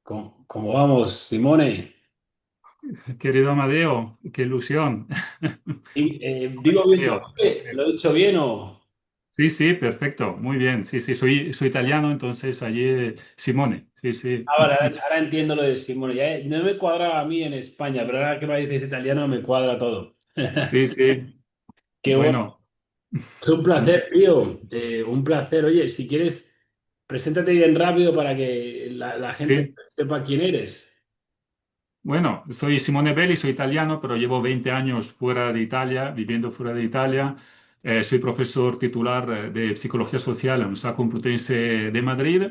¿Cómo vamos, Simone? Querido Amadeo, qué ilusión. ¿Digo bien tu Creo. nombre? ¿Lo he dicho bien o...? Sí, sí, perfecto, muy bien. Sí, sí, soy italiano, entonces allí Simone. Sí, sí. Ah, vale, ahora entiendo lo de Simone. No me cuadraba a mí en España, pero ahora que me dices italiano me cuadra todo. Sí, sí. Qué bueno. Bueno, Es un placer, muchísimas. tío. Un placer. Oye, si quieres, preséntate bien rápido para que la gente Sí. sepa quién eres. Bueno, soy Simone Belli, soy italiano, pero llevo 20 años fuera de Italia, viviendo fuera de Italia. Soy profesor titular de Psicología Social en la Universidad Complutense de Madrid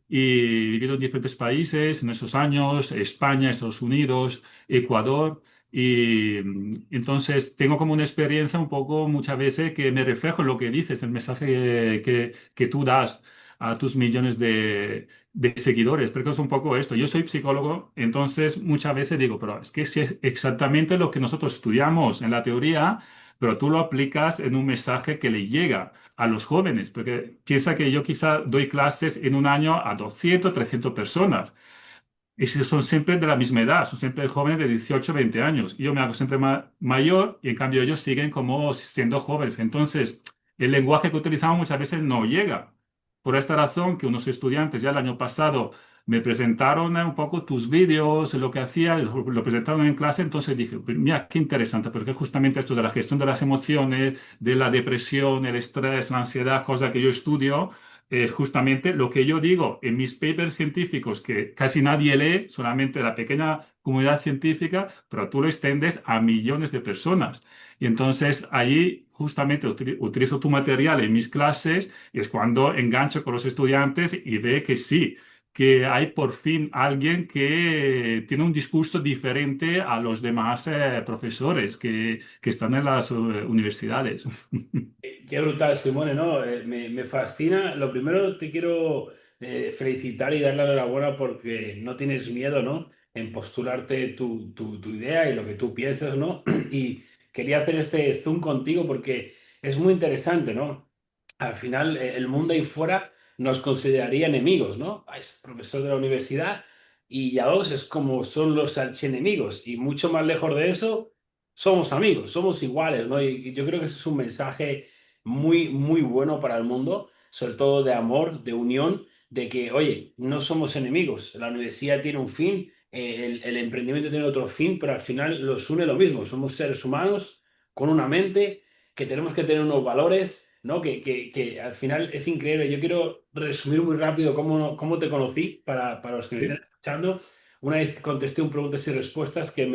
y he vivido en diferentes países en esos años, España, Estados Unidos, Ecuador. Y entonces tengo como una experiencia un poco muchas veces que me reflejo en lo que dices, el mensaje que tú das a tus millones de seguidores, porque es un poco esto. Yo soy psicólogo, entonces muchas veces digo, pero es que es exactamente lo que nosotros estudiamos en la teoría, pero tú lo aplicas en un mensaje que le llega a los jóvenes, porque piensa que yo quizá doy clases en un año a 200, 300 personas. Y si son siempre de la misma edad, son siempre jóvenes de 18, 20 años. Y yo me hago siempre mayor y en cambio ellos siguen como siendo jóvenes. Entonces, el lenguaje que utilizamos muchas veces no llega. Por esta razón que unos estudiantes ya el año pasado me presentaron un poco tus vídeos, lo que hacía, lo presentaron en clase, entonces dije, "Pues mira, qué interesante, porque justamente esto de la gestión de las emociones, de la depresión, el estrés, la ansiedad, cosa que yo estudio, es justamente lo que yo digo en mis papers científicos, que casi nadie lee, solamente la pequeña comunidad científica, pero tú lo extendes a millones de personas. Y entonces ahí justamente utilizo tu material en mis clases y es cuando engancho con los estudiantes y ve que sí, que hay por fin alguien que tiene un discurso diferente a los demás profesores que están en las universidades. Qué brutal, Simone, ¿no? Me fascina. Lo primero te quiero felicitar y dar la enhorabuena porque no tienes miedo, ¿no? En postularte tu idea y lo que tú piensas, ¿no? Y quería hacer este Zoom contigo porque es muy interesante, ¿no? Al final, el mundo ahí fuera nos consideraría enemigos, ¿no? Ah, es profesor de la universidad y ya dos es como son los archienemigos y mucho más lejos de eso, somos amigos, somos iguales, ¿no? Y yo creo que ese es un mensaje muy, muy bueno para el mundo, sobre todo de amor, de unión, de que, oye, no somos enemigos, la universidad tiene un fin, el emprendimiento tiene otro fin, pero al final los une lo mismo, somos seres humanos con una mente, que tenemos que tener unos valores, ¿no? Que al final es increíble. Yo quiero resumir muy rápido cómo te conocí para los que me estén Sí. escuchando. Una vez contesté un preguntas y respuestas que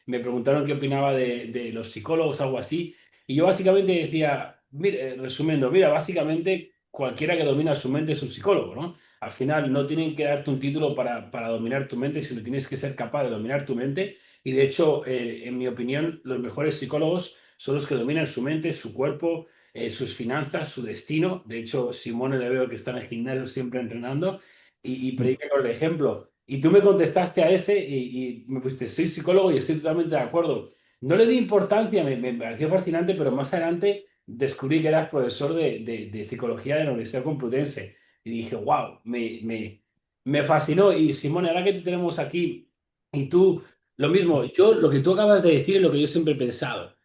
me preguntaron qué opinaba de los psicólogos, algo así. Y yo básicamente decía, mira, resumiendo, mira, básicamente cualquiera que domina su mente es un psicólogo, ¿no? Al final no tienen que darte un título para dominar tu mente, sino tienes que ser capaz de dominar tu mente. Y de hecho, en mi opinión, los mejores psicólogos son los que dominan su mente, su cuerpo, sus finanzas, su destino. De hecho, Simone le veo que está en el gimnasio siempre entrenando y predica con el ejemplo. Y tú me contestaste a ese y me pusiste, soy psicólogo y estoy totalmente de acuerdo. No le di importancia, me pareció fascinante, pero más adelante descubrí que eras profesor de psicología de la Universidad Complutense. Y dije, wow, me fascinó. Y Simone, ahora que te tenemos aquí, y tú, lo mismo, yo lo que tú acabas de decir es lo que yo siempre he pensado.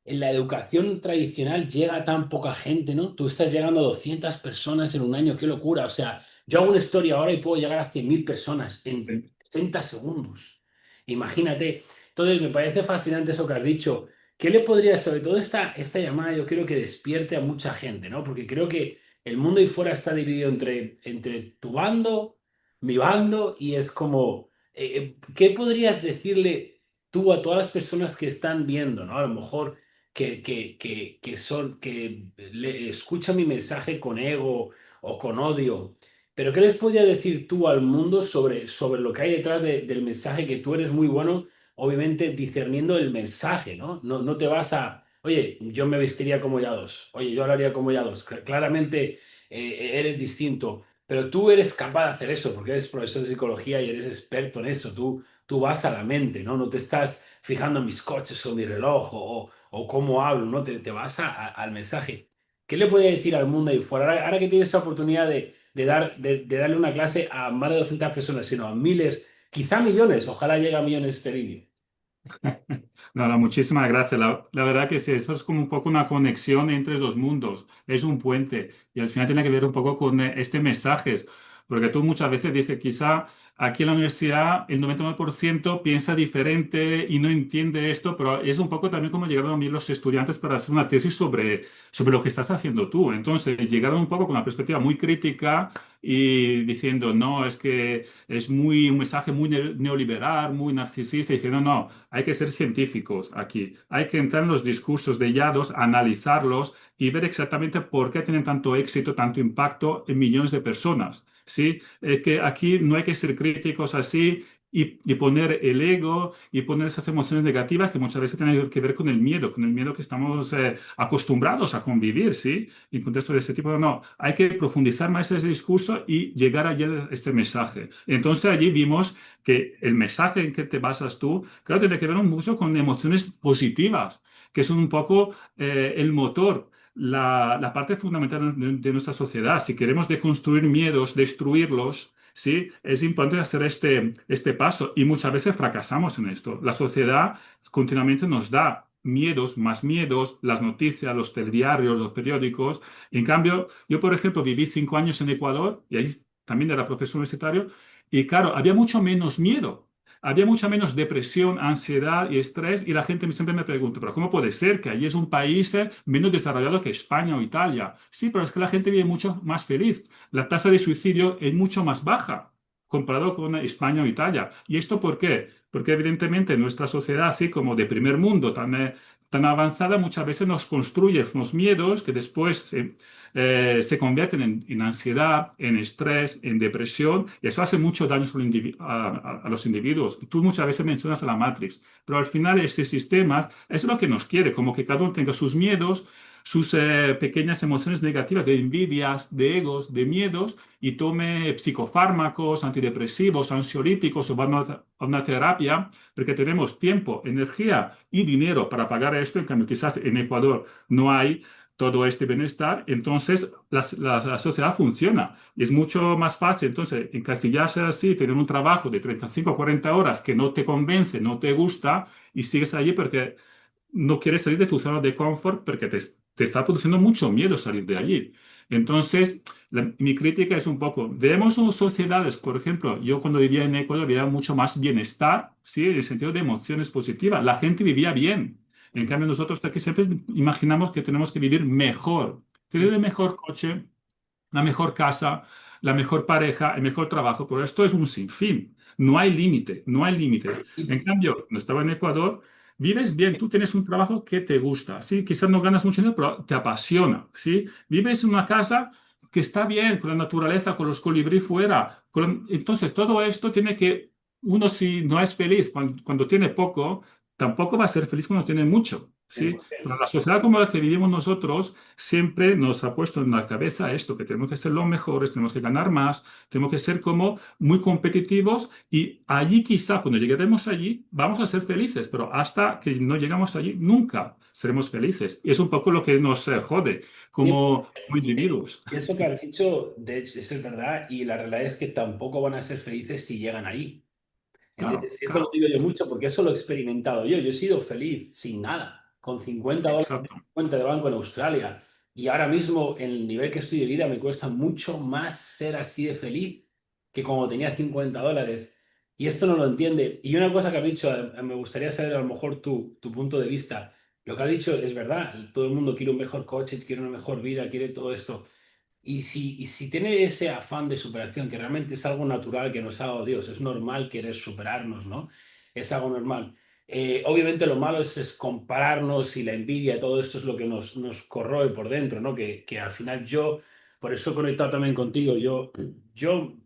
En la educación tradicional llega tan poca gente, ¿no? Tú estás llegando a 200 personas en un año, qué locura. O sea, yo hago una historia ahora y puedo llegar a 100.000 personas en 60 segundos. Imagínate. Entonces, me parece fascinante eso que has dicho. ¿Qué le podría, sobre todo esta llamada, yo creo que despierte a mucha gente, ¿no? Porque creo que el mundo ahí fuera está dividido entre tu bando, mi bando, y es como, ¿qué podrías decirle tú a todas las personas que están viendo, ¿no? A lo mejor que le escuchan mi mensaje con ego o con odio. Pero ¿qué les podría decir tú al mundo sobre lo que hay detrás del mensaje? Que tú eres muy bueno, obviamente, discerniendo el mensaje, ¿no? No te vas a, oye, yo me vestiría como Yados, oye, yo hablaría como Yados. Claramente eres distinto, pero tú eres capaz de hacer eso porque eres profesor de psicología y eres experto en eso. Tú vas a la mente, ¿no? No te estás fijando en mis coches o mi reloj o cómo hablo, ¿no? Te vas al mensaje. ¿Qué le puede decir al mundo ahí fuera? Ahora que tienes esa oportunidad de de darle una clase a más de 200 personas, sino a miles, quizá millones. Ojalá llegue a millones este vídeo. Nada, muchísimas gracias. La verdad que sí, eso es como un poco una conexión entre los mundos, es un puente y al final tiene que ver un poco con este mensaje, porque tú muchas veces dices, quizá aquí en la universidad el 99% piensa diferente y no entiende esto, pero es un poco también como llegaron a mí los estudiantes para hacer una tesis sobre lo que estás haciendo tú. Entonces, llegaron un poco con una perspectiva muy crítica y diciendo, no, es que es un mensaje muy neoliberal, muy narcisista, y dije, no, no. Hay que ser científicos aquí. Hay que entrar en los discursos de Yados, analizarlos y ver exactamente por qué tienen tanto éxito, tanto impacto en millones de personas. ¿Sí? Es que aquí no hay que ser críticos así y poner el ego y poner esas emociones negativas que muchas veces tienen que ver con el miedo que estamos acostumbrados a convivir, ¿sí? En contexto de este tipo, no. Hay que profundizar más ese discurso y llegar allí a este mensaje. Entonces allí vimos que el mensaje en que te basas tú, claro, tiene que ver mucho con emociones positivas, que son un poco el motor, la parte fundamental de nuestra sociedad. Si queremos deconstruir miedos, destruirlos, sí, es importante hacer este paso y muchas veces fracasamos en esto. La sociedad continuamente nos da miedos, más miedos, las noticias, los telediarios, los periódicos. En cambio, yo, por ejemplo, viví 5 años en Ecuador y ahí también era profesor universitario y claro, había mucho menos miedo. Había mucha menos depresión, ansiedad y estrés y la gente siempre me pregunta, pero ¿cómo puede ser que allí es un país menos desarrollado que España o Italia? Sí, pero es que la gente vive mucho más feliz. La tasa de suicidio es mucho más baja comparado con España o Italia. ¿Y esto por qué? Porque evidentemente nuestra sociedad, así como de primer mundo, tan avanzada, muchas veces nos construye unos miedos que después se convierten en ansiedad, en estrés, en depresión, y eso hace mucho daño a los individuos. Tú muchas veces mencionas a la Matrix, pero al final este sistema es lo que nos quiere, como que cada uno tenga sus miedos, sus pequeñas emociones negativas de envidias, de egos, de miedos, y tome psicofármacos, antidepresivos, ansiolíticos o va a una terapia, porque tenemos tiempo, energía y dinero para pagar esto. En cambio, quizás en Ecuador no hay todo este bienestar, entonces la sociedad funciona y es mucho más fácil. Entonces, encasillarse así, tener un trabajo de 35 o 40 horas que no te convence, no te gusta y sigues allí porque no quieres salir de tu zona de confort porque te está produciendo mucho miedo salir de allí. Entonces, mi crítica es un poco, vemos unas sociedades, por ejemplo, yo cuando vivía en Ecuador había mucho más bienestar, ¿sí? En el sentido de emociones positivas. La gente vivía bien. En cambio, nosotros aquí siempre imaginamos que tenemos que vivir mejor, tener el mejor coche, la mejor casa, la mejor pareja, el mejor trabajo, pero esto es un sinfín. No hay límite, no hay límite. En cambio, cuando estaba en Ecuador, vives bien, tú tienes un trabajo que te gusta, ¿sí? Quizás no ganas mucho dinero, pero te apasiona, ¿sí? Vives en una casa que está bien, con la naturaleza, con los colibrí fuera. Entonces, todo esto tiene que, uno si no es feliz cuando tiene poco, tampoco va a ser feliz cuando tiene mucho, ¿sí? Pero la sociedad como la que vivimos nosotros siempre nos ha puesto en la cabeza esto, que tenemos que ser los mejores, tenemos que ganar más, tenemos que ser como muy competitivos y allí quizá cuando lleguemos allí vamos a ser felices, pero hasta que no llegamos allí nunca seremos felices. Y es un poco lo que nos jode como individuos. Y eso que has dicho, de hecho, eso es verdad, y la realidad es que tampoco van a ser felices si llegan ahí. Claro, Eso lo claro, digo yo mucho porque eso lo he experimentado yo. Yo he sido feliz sin nada, con 50 dólares en exacto. mi cuenta de banco en Australia. Y ahora mismo, en el nivel que estoy de vida, me cuesta mucho más ser así de feliz que como tenía 50 dólares. Y esto no lo entiende. Y una cosa que has dicho, me gustaría saber a lo mejor tu punto de vista. Lo que has dicho es verdad. Todo el mundo quiere un mejor coche, quiere una mejor vida, quiere todo esto. Y si tiene ese afán de superación, que realmente es algo natural que nos ha dado Dios, es normal querer superarnos, ¿no? Es algo normal. Obviamente lo malo es compararnos y la envidia, todo esto es lo que nos corroe por dentro, ¿no? Que al final yo, por eso he conectado también contigo, yo, yo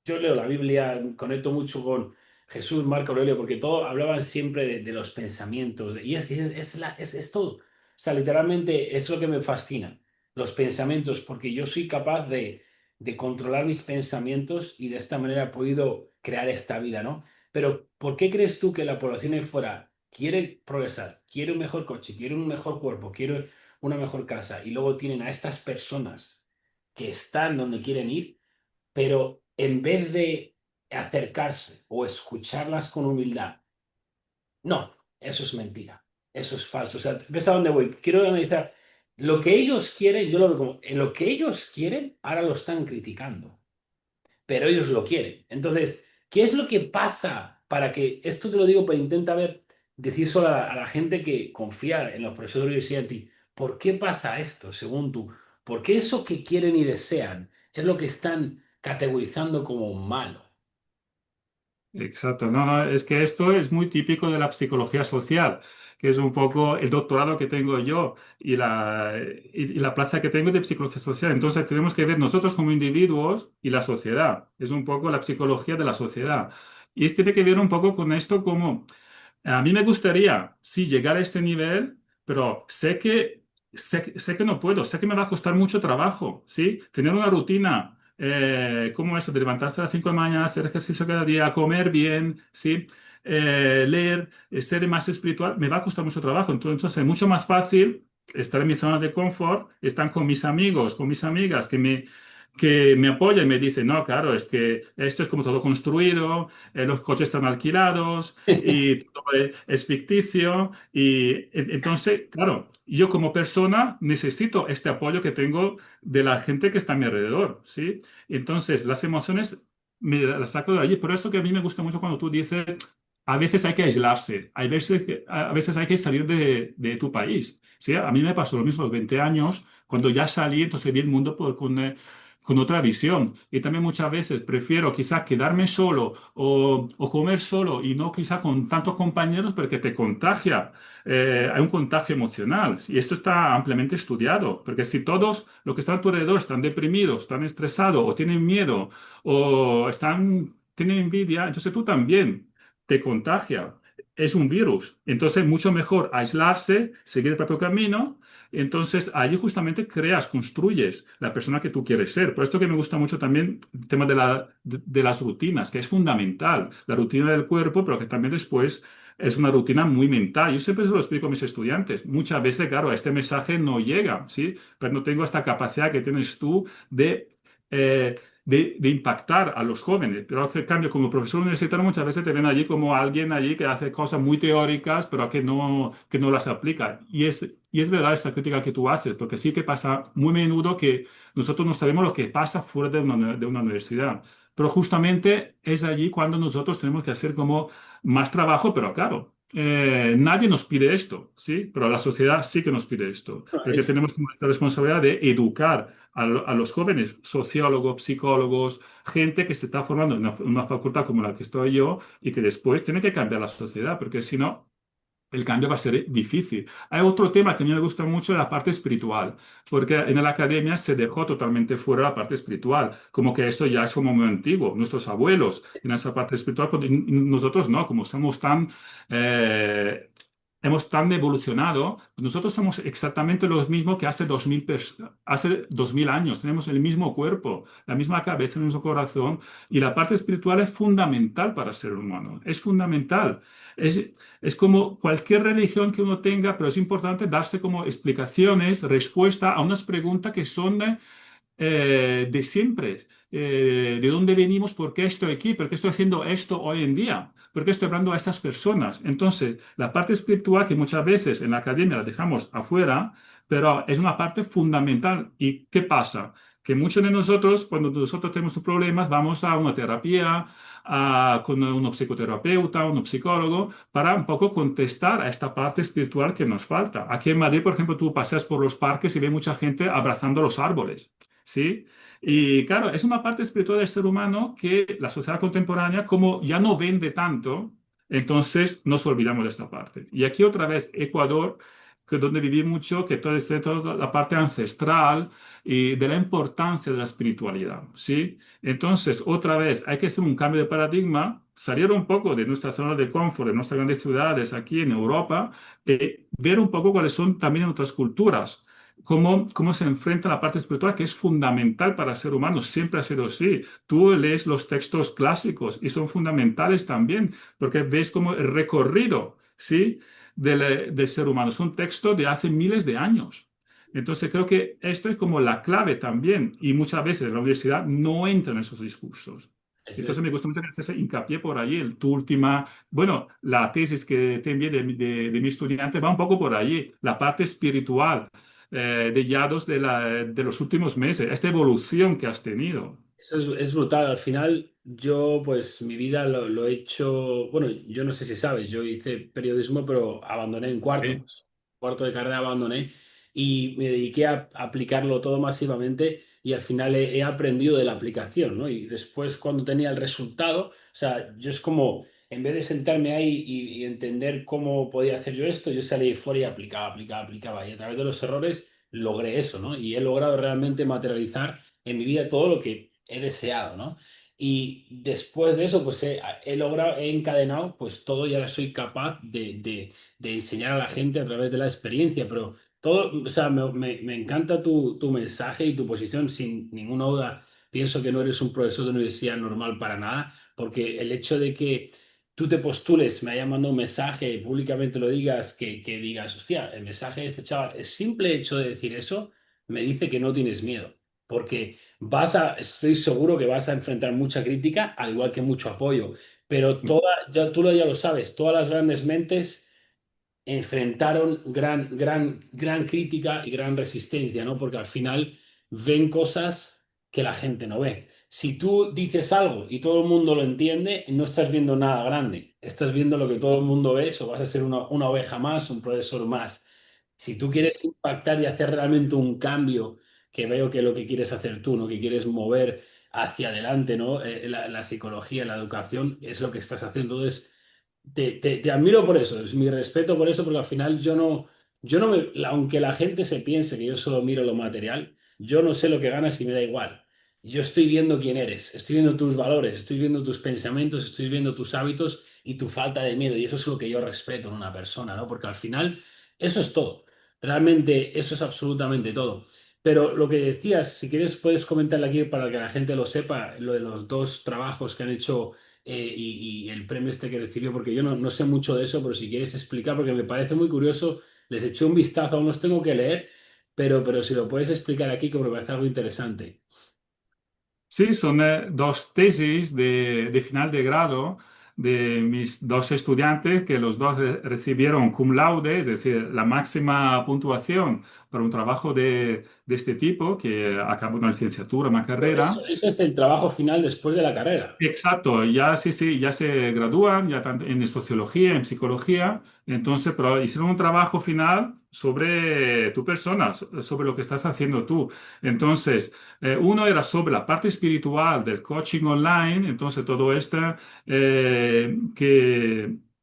leo la Biblia, conecto mucho con Jesús, Marco Aurelio, porque todos hablaban siempre de los pensamientos, y es todo. O sea, literalmente es lo que me fascina los pensamientos, porque yo soy capaz de controlar mis pensamientos y de esta manera he podido crear esta vida, ¿no? Pero ¿por qué crees tú que la población ahí fuera quiere progresar, quiere un mejor coche, quiere un mejor cuerpo, quiere una mejor casa y luego tienen a estas personas que están donde quieren ir? pero en vez de acercarse o escucharlas con humildad, no, eso es mentira, eso es falso. O sea, ¿ves a dónde voy? Quiero analizar lo que ellos quieren, yo lo veo como, en lo que ellos quieren, ahora lo están criticando, pero ellos lo quieren. Entonces, ¿qué es lo que pasa para que, esto te lo digo, pero intenta ver, decir solo a la gente que confía en los profesores de universidad en ti, ¿por qué pasa esto según tú? ¿Por qué eso que quieren y desean es lo que están categorizando como malo? Exacto, no, no, es que esto es muy típico de la psicología social, que es un poco el doctorado que tengo yo y la plaza que tengo de psicología social. Entonces tenemos que ver nosotros como individuos y la sociedad. Es un poco la psicología de la sociedad. Y tiene que ver un poco con esto como a mí me gustaría, sí, llegar a este nivel, pero sé que no puedo, sé que me va a costar mucho trabajo, ¿sí? Tener una rutina como eso, de levantarse a las 5 de la mañana, hacer ejercicio cada día, comer bien, ¿sí? Leer, ser más espiritual, me va a costar mucho trabajo. Entonces es mucho más fácil estar en mi zona de confort, estar con mis amigos, con mis amigas que me apoyan y me dicen, no, claro, es que esto es como todo construido, los coches están alquilados y todo es ficticio. Y entonces, claro, yo como persona necesito este apoyo que tengo de la gente que está a mi alrededor, ¿sí? Entonces, las emociones me las saco de allí. Por eso que a mí me gusta mucho cuando tú dices, a veces hay que aislarse, a veces hay que salir de tu país, ¿sí? A mí me pasó lo mismo a los 20 años, cuando ya salí, entonces vi el mundo con otra visión. Y también muchas veces prefiero quizás quedarme solo o comer solo y no quizá con tantos compañeros porque te contagia. Hay un contagio emocional y esto está ampliamente estudiado, porque si todos los que están a tu alrededor están deprimidos, están estresados o tienen miedo o tienen envidia, entonces tú también te contagia. Es un virus. Entonces, mucho mejor aislarse, seguir el propio camino. Entonces, allí justamente creas, construyes la persona que tú quieres ser. Por esto que me gusta mucho también el tema de las rutinas, que es fundamental. La rutina del cuerpo, pero que también después es una rutina muy mental. Yo siempre se lo explico a mis estudiantes. Muchas veces, claro, este mensaje no llega, ¿sí? Pero no tengo esta capacidad que tienes tú eh, de impactar a los jóvenes. Pero en cambio, como profesor universitario, muchas veces te ven allí como alguien allí que hace cosas muy teóricas, pero que no las aplica. Y es verdad esta crítica que tú haces, porque sí que pasa muy menudo que nosotros no sabemos lo que pasa fuera de una universidad. Pero justamente es allí cuando nosotros tenemos que hacer como más trabajo, pero claro. Nadie nos pide esto, ¿sí? Pero la sociedad sí que nos pide esto, porque Es tenemos como esta responsabilidad de educar a los jóvenes, sociólogos, psicólogos, gente que se está formando en una facultad como la que estoy yo y que después tiene que cambiar la sociedad, porque si no, el cambio va a ser difícil. Hay otro tema que a mí me gusta mucho, la parte espiritual, porque en la academia se dejó totalmente fuera la parte espiritual, como que esto ya es como muy antiguo. Nuestros abuelos en esa parte espiritual, pues, y nosotros no, como somos eh, hemos tan evolucionado, nosotros somos exactamente los mismos que hace 2000 años. Tenemos el mismo cuerpo, la misma cabeza, el mismo corazón, y la parte espiritual es fundamental para el ser humano. Es fundamental. Es como cualquier religión que uno tenga, pero es importante darse como explicaciones, respuesta a unas preguntas que son de siempre. ¿De dónde venimos? ¿Por qué estoy aquí? ¿Por qué estoy haciendo esto hoy en día? ¿Por qué estoy hablando a estas personas? Entonces, la parte espiritual que muchas veces en la academia la dejamos afuera, pero es una parte fundamental. ¿Y qué pasa? Que muchos de nosotros, cuando nosotros tenemos problemas, vamos a una terapia, con un psicoterapeuta, un psicólogo, para un poco contestar a esta parte espiritual que nos falta. Aquí en Madrid, por ejemplo, tú paseas por los parques y ves mucha gente abrazando los árboles. ¿Sí? Y claro, es una parte espiritual del ser humano que la sociedad contemporánea, como ya no vende tanto, entonces nos olvidamos de esta parte. Y aquí otra vez Ecuador, que donde viví mucho, que toda la parte ancestral y de la importancia de la espiritualidad, ¿sí? Entonces, otra vez, hay que hacer un cambio de paradigma, salir un poco de nuestra zona de confort, de nuestras grandes ciudades aquí en Europa, ver un poco cuáles son también otras culturas. Cómo se enfrenta la parte espiritual, que es fundamental para el ser humano, siempre ha sido así. Tú lees los textos clásicos y son fundamentales también, porque ves como el recorrido, ¿sí? del ser humano. Son textos de hace miles de años. Entonces creo que esto es como la clave también y muchas veces en la universidad no entran esos discursos. Eso Entonces es, me gusta mucho que haces hincapié por ahí. Tu última, bueno, la tesis que te envié de mi estudiante va un poco por allí, la parte espiritual de Yados de los últimos meses, esta evolución que has tenido. eso es brutal. Al final, yo, pues, mi vida lo he hecho. Bueno, yo no sé si sabes, yo hice periodismo, pero abandoné en cuarto. Sí. Pues, cuarto de carrera abandoné y me dediqué a aplicarlo todo masivamente y al final he aprendido de la aplicación, ¿no? Y después, cuando tenía el resultado, o sea, yo es como, en vez de sentarme ahí y entender cómo podía hacer yo esto, yo salí fuera y aplicaba, aplicaba, aplicaba. Y a través de los errores logré eso, ¿no? Y he logrado realmente materializar en mi vida todo lo que he deseado, ¿no? Y después de eso, pues he logrado, he encadenado, pues todo y ahora soy capaz de enseñar a la gente a través de la experiencia, pero todo, o sea, me encanta tu mensaje y tu posición, sin ninguna duda. Pienso que no eres un profesor de universidad normal para nada, porque el hecho de que tú te postules, me hayan mandado un mensaje y públicamente lo digas, que digas, hostia, el mensaje de este chaval, el simple hecho de decir eso me dice que no tienes miedo, porque estoy seguro que vas a enfrentar mucha crítica, al igual que mucho apoyo, pero ya, ya lo sabes, todas las grandes mentes enfrentaron gran crítica y gran resistencia, ¿no? Porque al final ven cosas que la gente no ve. Si tú dices algo y todo el mundo lo entiende, no estás viendo nada grande, estás viendo lo que todo el mundo ve, o vas a ser una oveja más, un profesor más. Si tú quieres impactar y hacer realmente un cambio, que veo que lo que quieres hacer tú, ¿no? Que quieres mover hacia adelante, ¿no? La psicología, la educación, es lo que estás haciendo. Entonces, te admiro por eso, es mi respeto por eso, porque al final yo no aunque la gente se piense que yo solo miro lo material, yo no sé lo que ganas y me da igual. Yo estoy viendo quién eres, estoy viendo tus valores, estoy viendo tus pensamientos, estoy viendo tus hábitos y tu falta de miedo. Y eso es lo que yo respeto en una persona, ¿no? Porque al final eso es todo. Realmente eso es absolutamente todo. Pero lo que decías, si quieres puedes comentarle aquí para que la gente lo sepa, lo de los dos trabajos que han hecho y el premio este que recibió, porque yo no sé mucho de eso, pero si quieres explicar, porque me parece muy curioso, les eché un vistazo, aún los tengo que leer, pero si lo puedes explicar aquí, que me parece algo interesante. Sí, son dos tesis de final de grado de mis dos estudiantes que los dos recibieron cum laude, es decir, la máxima puntuación para un trabajo de este tipo, que acabó una licenciatura, una carrera. Eso es el trabajo final después de la carrera. Exacto, ya sí, sí, ya se gradúan, ya tanto en sociología, en psicología, entonces, pero hicieron un trabajo final sobre tu persona, sobre lo que estás haciendo tú. Entonces, uno era sobre la parte espiritual del coaching online, entonces todo esto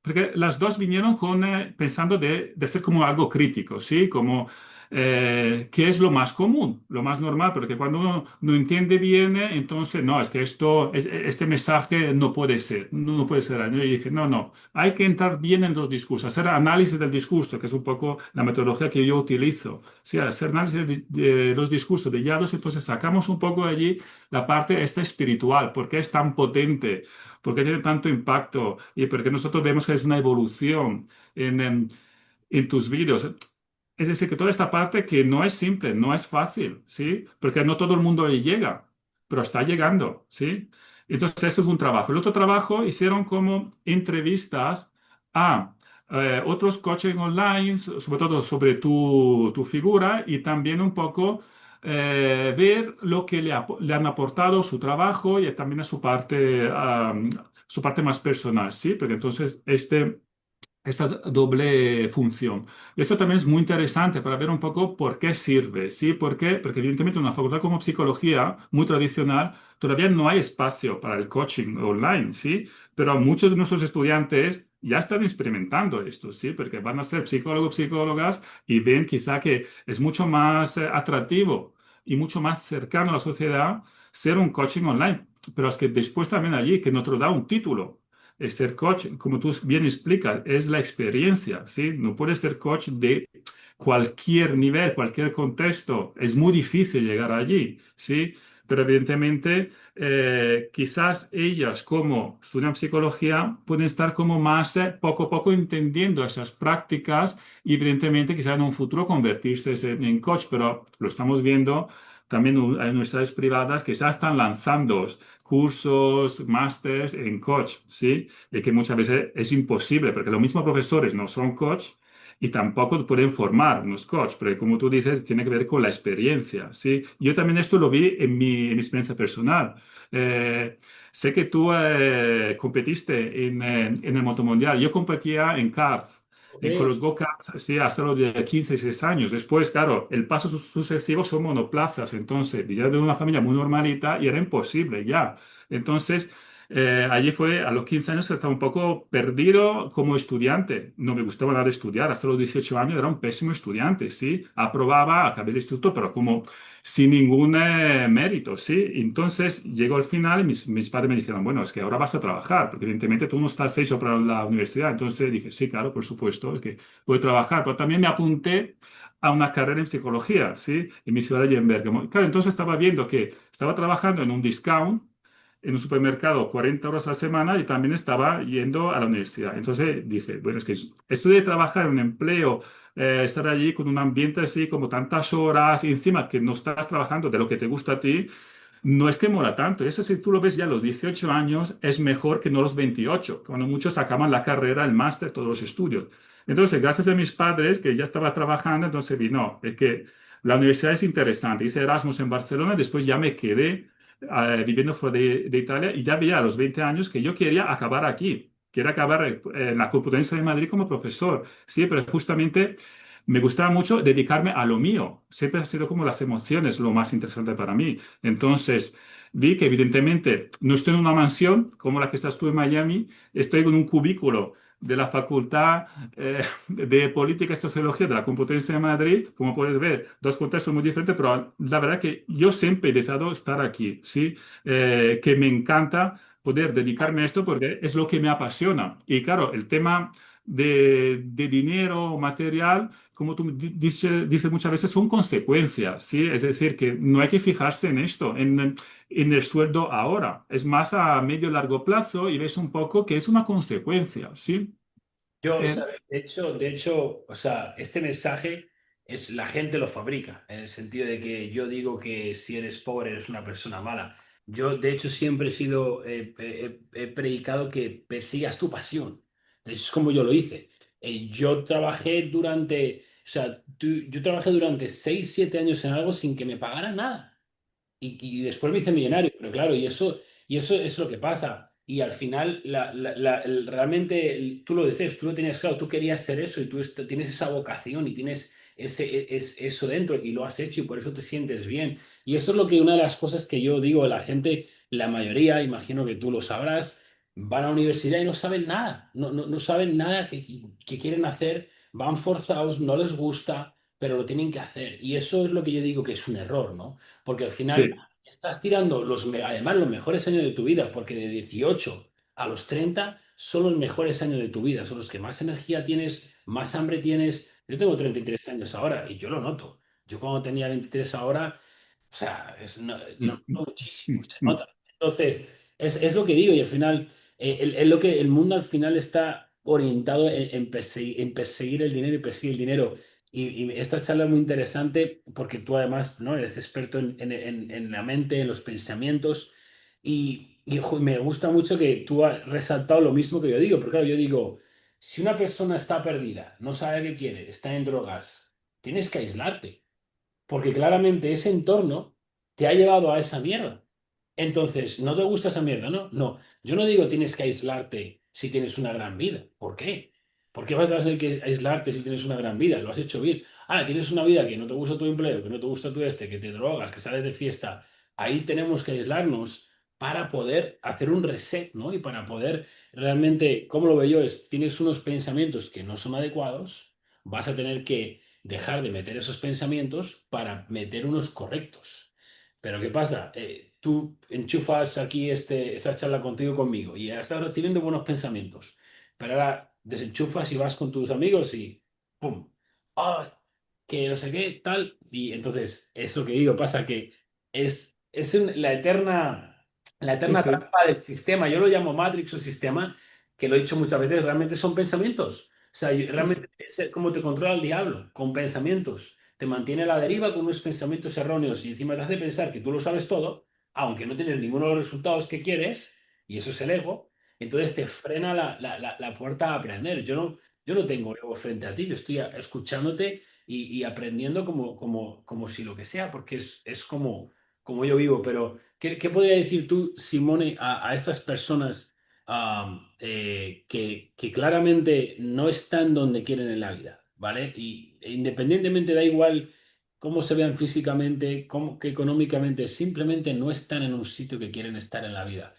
porque las dos vinieron con, pensando de ser como algo crítico, ¿sí? Como ¿qué es lo más común, lo más normal? Porque cuando uno no entiende bien, entonces, no, es que este mensaje no puede ser, no puede ser. Yo dije, no, no, hay que entrar bien en los discursos, hacer análisis del discurso, que es un poco la metodología que yo utilizo. Sí, hacer análisis de los discursos de Yados, entonces sacamos un poco de allí la parte esta espiritual, por qué es tan potente, por qué tiene tanto impacto y porque nosotros vemos que es una evolución en tus vídeos. Es decir, que toda esta parte que no es simple, no es fácil, ¿sí? Porque no todo el mundo le llega, pero está llegando, ¿sí? Entonces, eso es un trabajo. El otro trabajo hicieron como entrevistas a otros coaching online, sobre todo sobre tu figura y también un poco ver lo que le han aportado su trabajo y también a su parte más personal, ¿sí? Porque entonces esta doble función. Esto también es muy interesante para ver un poco por qué sirve, ¿sí? ¿Por qué? Porque evidentemente en una facultad como psicología, muy tradicional, todavía no hay espacio para el coaching online, ¿sí? Pero muchos de nuestros estudiantes ya están experimentando esto, ¿sí? Porque van a ser psicólogos, psicólogas y ven quizá que es mucho más atractivo y mucho más cercano a la sociedad ser un coaching online. Pero es que después también allí, que no te lo da un título. Ser coach, como tú bien explicas, es la experiencia, ¿sí? No puedes ser coach de cualquier nivel, cualquier contexto. Es muy difícil llegar allí, ¿sí? pero evidentemente quizás ellas como estudian psicología pueden estar como más poco a poco entendiendo esas prácticas y evidentemente quizás en un futuro convertirse en coach, pero lo estamos viendo también hay universidades privadas que ya están lanzando cursos, másters en coach, ¿sí? Y que muchas veces es imposible, porque los mismos profesores no son coach y tampoco pueden formar unos coach, pero como tú dices, tiene que ver con la experiencia, ¿sí? Yo también esto lo vi en mi experiencia personal. Eh, Sé que tú competiste en el motomundial. Yo competía en kart. Con Ok. los go-karts, sí, hasta los de 15, 16 años. Después, claro, el paso sucesivo son monoplazas. Entonces, yo de una familia muy normalita y era imposible ya. Entonces, allí fue a los 15 años que estaba un poco perdido como estudiante. No me gustaba nada estudiar. Hasta los 18 años era un pésimo estudiante, ¿sí? Aprobaba, acabé el instituto, pero como sin ningún mérito, ¿sí? Entonces llegó al final y mis padres me dijeron, bueno, es que ahora vas a trabajar, porque evidentemente tú no estás hecho para la universidad. Entonces dije, sí, claro, por supuesto, es que voy a trabajar. Pero también me apunté a una carrera en psicología, ¿sí? En mi ciudad de Bergamo. Claro, entonces estaba viendo que estaba trabajando en un discount en un supermercado 40 horas a la semana y también estaba yendo a la universidad. Entonces dije, bueno, es que esto de trabajar en un empleo, estar allí con un ambiente así, como tantas horas, y encima que no estás trabajando de lo que te gusta a ti, no es que mola tanto. Eso si tú lo ves ya a los 18 años, es mejor que no los 28, cuando muchos acaban la carrera, el máster, todos los estudios. Entonces, gracias a mis padres, que ya estaba trabajando, entonces vi, no, es que la universidad es interesante. Hice Erasmus en Barcelona, después ya me quedé viviendo fuera de Italia y ya veía a los 20 años que yo quería acabar aquí. Quería acabar en la Complutense de Madrid como profesor. Sí, pero justamente me gustaba mucho dedicarme a lo mío. Siempre ha sido como las emociones lo más interesante para mí. Entonces, vi que evidentemente no estoy en una mansión como la que estás tú en Miami, estoy en un cubículo de la Facultad de Política y Sociología de la Complutense de Madrid. Como puedes ver, dos contextos muy diferentes, pero la verdad que yo siempre he deseado estar aquí, ¿sí? Que me encanta poder dedicarme a esto porque es lo que me apasiona. Y claro, el tema de dinero material, como tú dices muchas veces, son consecuencias, ¿sí? Es decir, que no hay que fijarse en esto, en el sueldo ahora. Es más a medio largo plazo y ves un poco que es una consecuencia, ¿sí? Yo, o Eh, sea, de hecho, o sea, este mensaje es la gente lo fabrica, en el sentido de que yo digo que si eres pobre eres una persona mala. Yo, de hecho, siempre he sido, he predicado que persigas tu pasión. De hecho, es como yo lo hice. Yo trabajé durante, o sea, yo trabajé durante 6 7 años en algo sin que me pagaran nada. Y después me hice millonario, pero claro, y eso es lo que pasa. Y al final, realmente, tú lo decías, tú lo tenías claro, tú querías ser eso y tú tienes esa vocación y tienes eso dentro y lo has hecho y por eso te sientes bien. Y eso es lo que una de las cosas que yo digo a la gente, la mayoría, imagino que tú lo sabrás, van a la universidad y no saben nada, no saben nada que quieren hacer, van forzados, no les gusta, pero lo tienen que hacer. Y eso es lo que yo digo que es un error, ¿no? Porque al final sí, estás tirando además los mejores años de tu vida, porque de 18 a los 30 son los mejores años de tu vida, son los que más energía tienes, más hambre tienes. Yo tengo 33 años ahora y yo lo noto. Yo cuando tenía 23 ahora, o sea, lo mm, noto muchísimo, mm, se mm, nota. Entonces, es lo que digo y al final, lo que el mundo al final está orientado en perseguir el dinero y perseguir el dinero. Y esta charla es muy interesante porque tú además, ¿no? Eres experto en la mente, en los pensamientos y me gusta mucho que tú has resaltado lo mismo que yo digo, porque claro, yo digo, si una persona está perdida, no sabe qué quiere, está en drogas, tienes que aislarte, porque claramente ese entorno te ha llevado a esa mierda. Entonces, ¿no te gusta esa mierda? No, no. Yo no digo tienes que aislarte si tienes una gran vida. ¿Por qué? ¿Por qué vas a tener que aislarte si tienes una gran vida? Lo has hecho bien. Ah, tienes una vida que no te gusta tu empleo, que no te gusta tu que te drogas, que sales de fiesta. Ahí tenemos que aislarnos para poder hacer un reset, ¿no? Y para poder realmente, ¿cómo lo veo yo? Tienes unos pensamientos que no son adecuados, vas a tener que dejar de meter esos pensamientos para meter unos correctos. Pero ¿qué pasa? Tú enchufas aquí esta charla contigo conmigo y ya estás recibiendo buenos pensamientos, pero ahora desenchufas y vas con tus amigos y ¡pum! ¡Ah! Que no sé qué, tal. Y entonces, es lo que digo, pasa que es la Sí, eterna sí. trampa del sistema. Yo lo llamo Matrix o sistema, que lo he dicho muchas veces, realmente son pensamientos. O sea, Sí, sí. realmente es como te controla el diablo, con pensamientos. Te mantiene a la deriva con unos pensamientos erróneos y encima te hace pensar que tú lo sabes todo, aunque no tienes ninguno de los resultados que quieres, y eso es el ego. Entonces te frena la puerta a aprender. Yo no tengo ego frente a ti, yo estoy escuchándote y aprendiendo como si lo que sea, porque es como yo vivo. Pero, ¿qué podría decir tú, Simone, a estas personas que claramente no están donde quieren en la vida, ¿vale? Y independientemente, da igual cómo se vean físicamente, cómo, que económicamente, simplemente no están en un sitio que quieren estar en la vida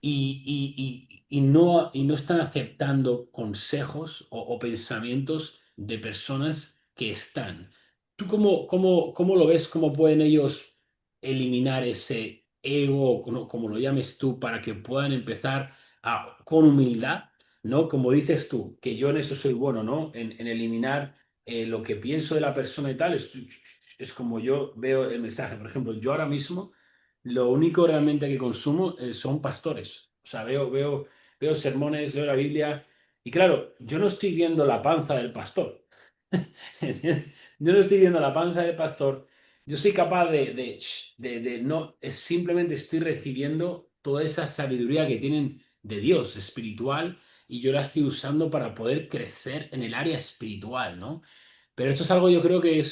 y no están aceptando consejos o pensamientos de personas que están. ¿Tú cómo lo ves? ¿Cómo pueden ellos eliminar ese ego, como lo llames tú, para que puedan empezar con humildad, ¿no? Como dices tú, que yo en eso soy bueno, ¿no? En eliminar lo que pienso de la persona y tal, es como yo veo el mensaje. Por ejemplo, yo ahora mismo lo único realmente que consumo son pastores. O sea, veo sermones, leo la Biblia y claro, yo no estoy viendo la panza del pastor. ¿Entiendes? Yo no estoy viendo la panza del pastor. Yo soy capaz no, simplemente estoy recibiendo toda esa sabiduría que tienen de Dios espiritual y yo la estoy usando para poder crecer en el área espiritual, ¿no? Pero esto es algo yo creo que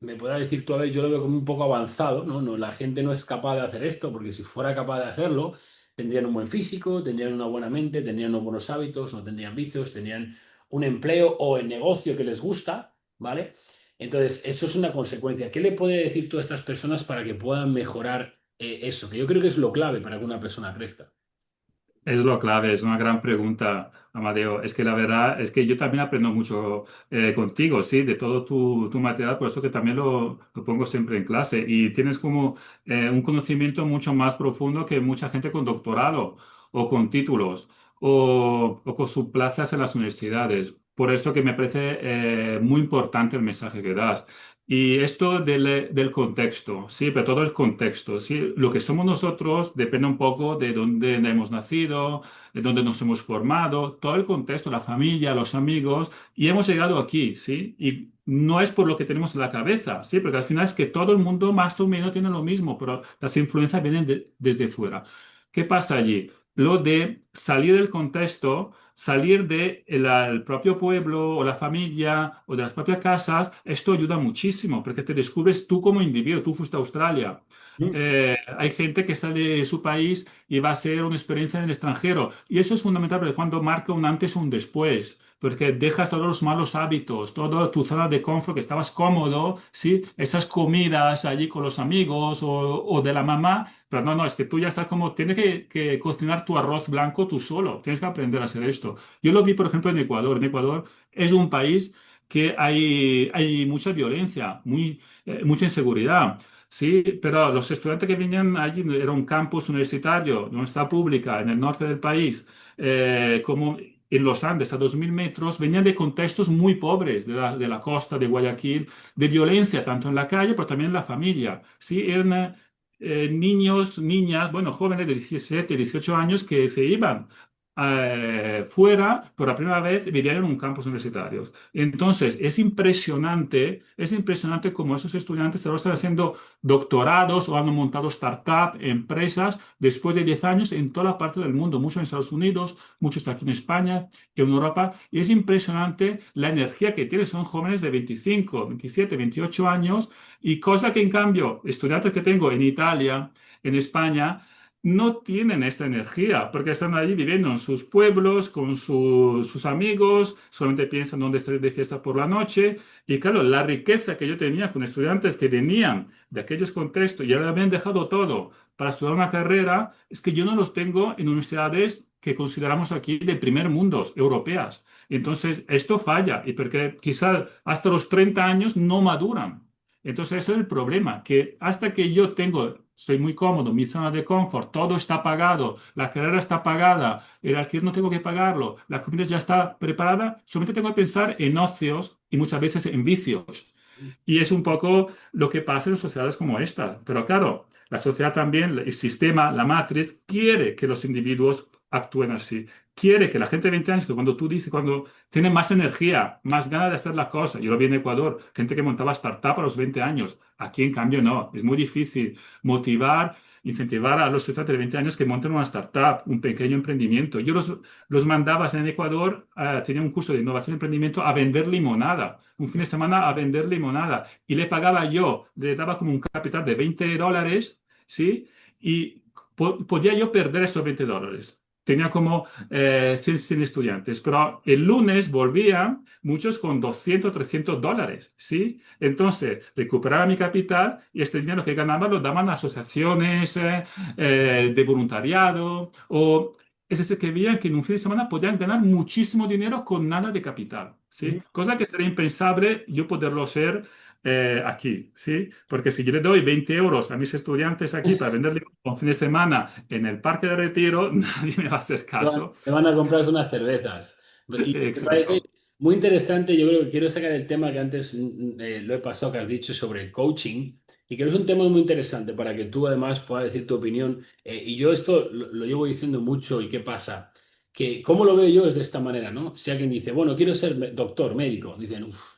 me podrás decir tú, a ver, yo lo veo como un poco avanzado, ¿no? No, la gente no es capaz de hacer esto, porque si fuera capaz de hacerlo, tendrían un buen físico, tendrían una buena mente, tendrían unos buenos hábitos, no tendrían vicios, tendrían un empleo o el negocio que les gusta, ¿vale? Entonces, eso es una consecuencia. ¿Qué le puede decir tú a estas personas para que puedan mejorar eso? Que yo creo que es lo clave para que una persona crezca. Es lo clave, es una gran pregunta, Amadeo. Es que la verdad es que yo también aprendo mucho contigo, sí, de todo tu material, por eso que también lo pongo siempre en clase. Y tienes como un conocimiento mucho más profundo que mucha gente con doctorado o con títulos o con sus plazas en las universidades. Por esto que me parece muy importante el mensaje que das. Y esto del contexto, sí, pero todo el contexto, sí, lo que somos nosotros depende un poco de dónde hemos nacido, de dónde nos hemos formado, todo el contexto, la familia, los amigos, y hemos llegado aquí, sí, y no es por lo que tenemos en la cabeza, sí, porque al final es que todo el mundo más o menos tiene lo mismo, pero las influencias vienen desde fuera. ¿Qué pasa allí? Lo de salir del contexto, salir del propio pueblo o la familia o de las propias casas, esto ayuda muchísimo porque te descubres tú como individuo. Tú fuiste a Australia. Mm. Hay gente que sale de su país y va a ser una experiencia en el extranjero. Y eso es fundamental porque cuando marca un antes o un después, porque dejas todos los malos hábitos, toda tu zona de confort, que estabas cómodo, ¿sí? Esas comidas allí con los amigos o de la mamá, pero no, no, es que tú ya estás como, tienes que cocinar tu arroz blanco tú solo, tienes que aprender a hacer esto. Yo lo vi, por ejemplo, en Ecuador. En Ecuador es un país que hay mucha violencia, mucha inseguridad. Sí, pero los estudiantes que venían allí, era un campus universitario, una universidad pública en el norte del país, como en los Andes, a 2000 metros, venían de contextos muy pobres de la costa de Guayaquil, de violencia, tanto en la calle, pero también en la familia. Sí, eran niños, niñas, bueno, jóvenes de 17, 18 años que se iban fuera por la primera vez vivían en un campus universitario. Entonces, es impresionante cómo esos estudiantes ahora están haciendo doctorados o han montado startups, empresas, después de 10 años en toda la parte del mundo, muchos en Estados Unidos, muchos aquí en España, en Europa, y es impresionante la energía que tienen. Son jóvenes de 25, 27, 28 años, y cosa que en cambio, estudiantes que tengo en Italia, en España, no tienen esta energía porque están allí viviendo en sus pueblos con sus amigos, solamente piensan dónde estar de fiesta por la noche. Y claro, la riqueza que yo tenía con estudiantes que venían de aquellos contextos y ahora habían dejado todo para estudiar una carrera, es que yo no los tengo en universidades que consideramos aquí de primer mundo, europeas. Entonces, esto falla y porque quizás hasta los 30 años no maduran. Entonces, ese es el problema, que hasta que yo estoy muy cómodo, mi zona de confort, todo está pagado, la carrera está pagada, el alquiler no tengo que pagarlo, la comida ya está preparada, solamente tengo que pensar en ocios y muchas veces en vicios. Y es un poco lo que pasa en sociedades como esta. Pero claro, la sociedad también, el sistema, la matriz, quiere que los individuos actúen así. Quiere que la gente de 20 años, que cuando tú dices, cuando tiene más energía, más ganas de hacer las cosas. Yo lo vi en Ecuador, gente que montaba startup a los 20 años. Aquí, en cambio, no. Es muy difícil motivar, incentivar a los estudiantes de 20 años que monten una startup, un pequeño emprendimiento. Yo los mandaba en Ecuador, tenía un curso de innovación y emprendimiento, a vender limonada. Un fin de semana a vender limonada. Y le pagaba yo, le daba como un capital de $20, ¿sí? Y podía yo perder esos $20. Tenía como 100 estudiantes, pero el lunes volvían muchos con 200, $300, ¿sí? Entonces recuperaba mi capital y este dinero que ganaba lo daban a asociaciones de voluntariado o es decir, que veían que en un fin de semana podían ganar muchísimo dinero con nada de capital, ¿sí? Cosa que sería impensable yo poderlo hacer aquí, ¿sí? Porque si yo le doy 20 euros a mis estudiantes aquí para venderle un fin de semana en el Parque de Retiro, nadie me va a hacer caso. Te van a comprar unas cervezas. Y me parece Exacto. muy interesante, yo creo que quiero sacar el tema que antes lo he pasado, que has dicho sobre el coaching, y que es un tema muy interesante para que tú además puedas decir tu opinión. Y yo esto lo llevo diciendo mucho, ¿y qué pasa? Que cómo lo veo yo es de esta manera, ¿no? Si alguien dice, bueno, quiero ser doctor, médico, dicen, uff,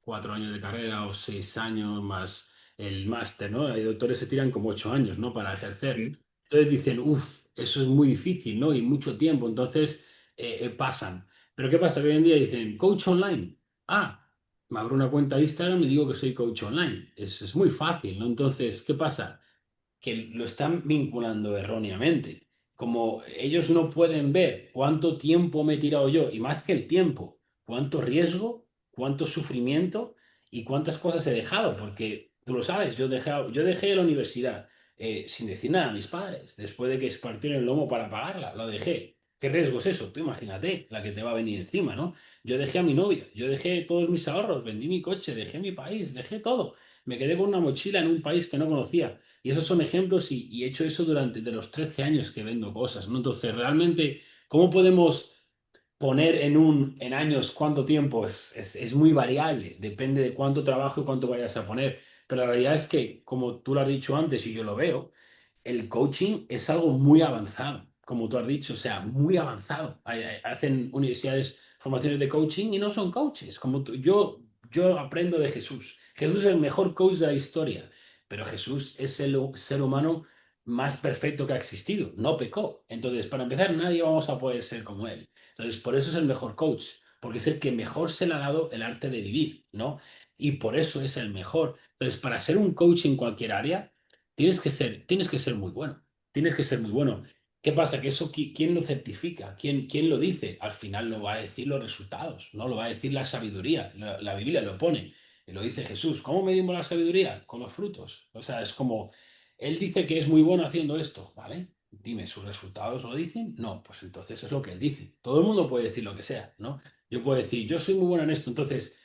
4 años de carrera o 6 años más el máster, ¿no? Hay doctores que se tiran como 8 años, ¿no? Para ejercer. Sí, Entonces dicen, uff, eso es muy difícil, ¿no? Y mucho tiempo, entonces pasan. Pero ¿qué pasa? Que hoy en día dicen, coach online. Ah, me abro una cuenta de Instagram y digo que soy coach online. Es muy fácil, ¿no? Entonces, ¿qué pasa? Que lo están vinculando erróneamente. Como ellos no pueden ver cuánto tiempo me he tirado yo, y más que el tiempo, cuánto riesgo, cuánto sufrimiento y cuántas cosas he dejado, porque tú lo sabes, yo dejé la universidad sin decir nada a mis padres, después de que se partieron el lomo para pagarla, lo dejé. ¿Qué riesgo es eso? Tú imagínate la que te va a venir encima, ¿no? Yo dejé a mi novia, yo dejé todos mis ahorros, vendí mi coche, dejé mi país, dejé todo. Me quedé con una mochila en un país que no conocía. Y esos son ejemplos y he hecho eso durante de los 13 años que vendo cosas, ¿no? Entonces, realmente, ¿cómo podemos poner en años cuánto tiempo? Es muy variable, depende de cuánto trabajo y cuánto vayas a poner. Pero la realidad es que, como tú lo has dicho antes y yo lo veo, el coaching es algo muy avanzado, como tú has dicho, o sea, muy avanzado. Hacen universidades formaciones de coaching y no son coaches. Yo aprendo de Jesús. Jesús es el mejor coach de la historia, pero Jesús es el ser humano más perfecto que ha existido. No pecó. Entonces, para empezar, nadie vamos a poder ser como él. Entonces, por eso es el mejor coach, porque es el que mejor se le ha dado el arte de vivir, ¿no? Y por eso es el mejor. Entonces, para ser un coach en cualquier área, tienes que ser muy bueno. Tienes que ser muy bueno. ¿Qué pasa? Que eso, ¿quién lo certifica? ¿Quién lo dice? Al final lo va a decir los resultados, ¿no? Lo va a decir la sabiduría. La Biblia lo pone. Y lo dice Jesús. ¿Cómo medimos la sabiduría? Con los frutos. O sea, es como, él dice que es muy bueno haciendo esto, ¿vale? Dime, ¿sus resultados lo dicen? No, pues entonces es lo que él dice. Todo el mundo puede decir lo que sea, ¿no? Yo puedo decir, yo soy muy bueno en esto, entonces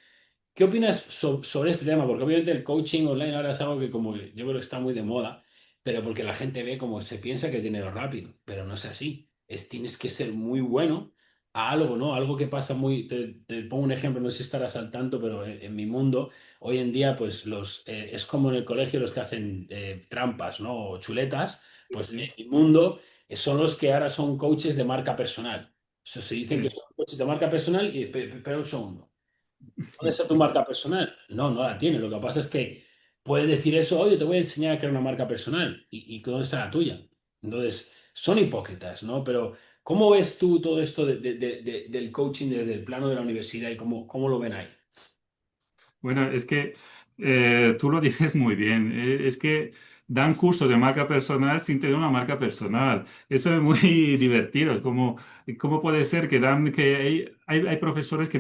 ¿qué opinas sobre este tema? Porque obviamente el coaching online ahora es algo que como yo creo que está muy de moda, pero porque la gente ve como se piensa que es dinero rápido, pero no es así. Tienes que ser muy bueno a algo, ¿no? Algo que pasa muy... Te pongo un ejemplo, no sé si estarás al tanto, pero en mi mundo, hoy en día, pues es como en el colegio los que hacen trampas, ¿no? O chuletas, pues en sí, mi mundo son los que ahora son coaches de marca personal. Eso se dicen que sí. son coaches de marca personal, pero un segundo. ¿Dónde está tu marca personal? No, no la tiene. Lo que pasa es que puede decir eso, oye, te voy a enseñar a crear una marca personal. ¿Y dónde está la tuya? Entonces, son hipócritas, ¿no? Pero, ¿cómo ves tú todo esto del coaching desde el plano de la universidad y cómo lo ven ahí? Bueno, es que tú lo dices muy bien. Es que dan cursos de marca personal sin tener una marca personal. Eso es muy divertido. Es como, ¿cómo puede ser que dan que hay profesores que